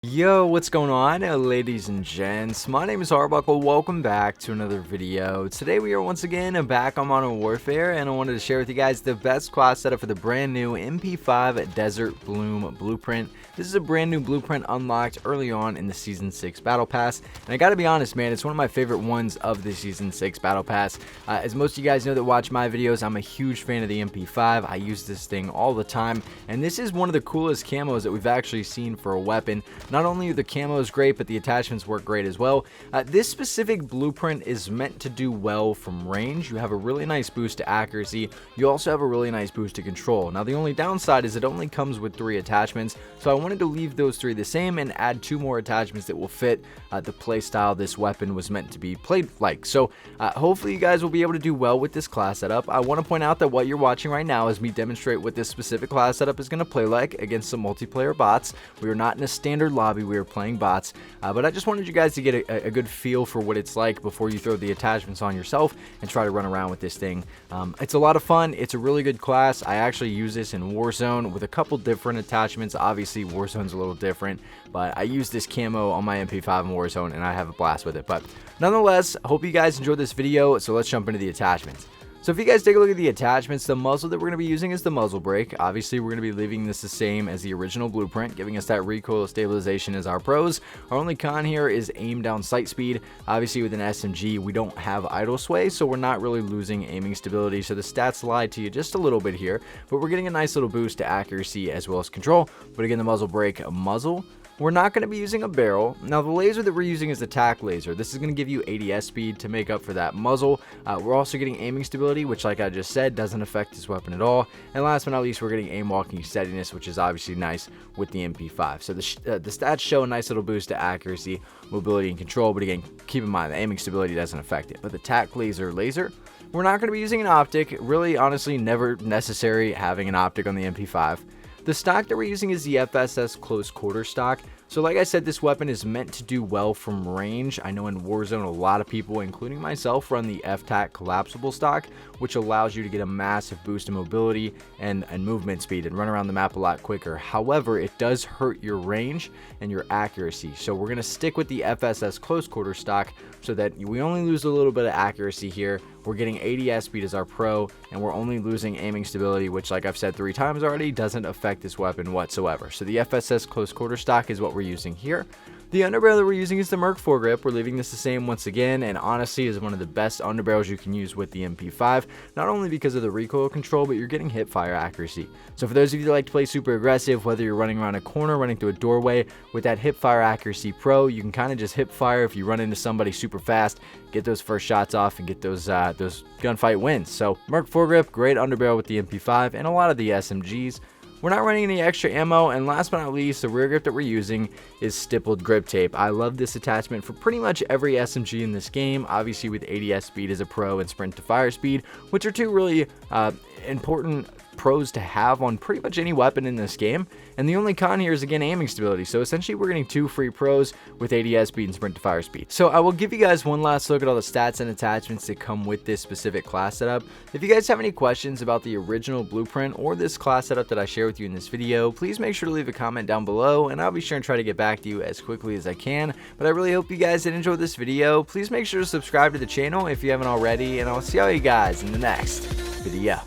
Yo, what's going on, ladies and gents? My name is Arbuckle. Welcome back to another video. Today we are once again back on Modern Warfare, and I wanted to share with you guys the best class setup for the brand new MP5 Desert Bloom blueprint. This is a brand new blueprint unlocked early on in the Season 6 Battle Pass, and I gotta be honest, man, it's one of my favorite ones of the Season 6 Battle Pass. As most of you guys know that watch my videos, I'm a huge fan of the MP5. I use this thing all the time, and this is one of the coolest camos that we've actually seen for a weapon. Not only are the camos great, but the attachments work great as well. This specific blueprint is meant to do well from range. You have a really nice boost to accuracy. You also have a really nice boost to control. Now, the only downside is it only comes with 3 attachments, so I wanted to leave those 3 the same and add 2 more attachments that will fit the playstyle this weapon was meant to be played like. So hopefully you guys will be able to do well with this class setup. I want to point out that what you're watching right now is me demonstrate what this specific class setup is going to play like against some multiplayer bots. We are not in a standard lobby, we are playing bots, but I just wanted you guys to get a good feel for what it's like before you throw the attachments on yourself and try to run around with this thing. It's a lot of fun. It's a really good class. I actually use this in Warzone with a couple different attachments. Obviously Warzone's a little different, but I use this camo on my MP5 in Warzone and I have a blast with it. But nonetheless, hope you guys enjoyed this video, so let's jump into the attachments. So if you guys take a look at the attachments, the muzzle that we're going to be using is the muzzle brake. Obviously, we're going to be leaving this the same as the original blueprint, giving us that recoil stabilization as our pros. Our only con here is aim down sight speed. Obviously, with an SMG, we don't have idle sway, so we're not really losing aiming stability. So the stats lie to you just a little bit here, but we're getting a nice little boost to accuracy as well as control. But again, the muzzle brake, muzzle. We're not going to be using a barrel. Now, the laser that we're using is the tack laser. This is going to give you ADS speed to make up for that muzzle. We're also getting aiming stability, which, like I just said, doesn't affect this weapon at all. And last but not least, we're getting aim walking steadiness, which is obviously nice with the MP5. So the stats show a nice little boost to accuracy, mobility, and control. But again, keep in mind, the aiming stability doesn't affect it. But the tack laser, we're not going to be using an optic. Really, honestly, never necessary having an optic on the MP5. The stock that we're using is the FSS close quarter stock. So like I said, this weapon is meant to do well from range. I know in Warzone, a lot of people, including myself, run the FTAC collapsible stock, which allows you to get a massive boost in mobility and movement speed and run around the map a lot quicker. However, it does hurt your range and your accuracy. So we're going to stick with the FSS close quarter stock so that we only lose a little bit of accuracy here. We're getting ADS speed as our pro, and we're only losing aiming stability, which, like I've said 3 times already, doesn't affect this weapon whatsoever. So the FSS close quarter stock is what we're using here. The underbarrel that we're using is the Merc foregrip. We're leaving this the same once again, and honestly is one of the best underbarrels you can use with the MP5, not only because of the recoil control, but you're getting hip fire accuracy. So for those of you that like to play super aggressive, whether you're running around a corner, running through a doorway, with that hip fire accuracy pro, you can kind of just hip fire if you run into somebody super fast, get those first shots off, and get those gunfight wins. So Merc foregrip, great underbarrel with the MP5 and a lot of the SMGs. We're not running any extra ammo, and last but not least, the rear grip that we're using is stippled grip tape. I love this attachment for pretty much every SMG in this game, obviously with ADS speed as a pro and sprint to fire speed, which are 2 really important pros to have on pretty much any weapon in this game. And the only con here is, again, aiming stability. So essentially we're getting 2 free pros with ADS speed and sprint to fire speed. So I will give you guys one last look at all the stats and attachments that come with this specific class setup. If you guys have any questions about the original blueprint or this class setup that I share with you in this video, please make sure to leave a comment down below, and I'll be sure and try to get back to you as quickly as I can. But I really hope you guys did enjoy this video. Please make sure to subscribe to the channel if you haven't already, and I'll see all you guys in the next video.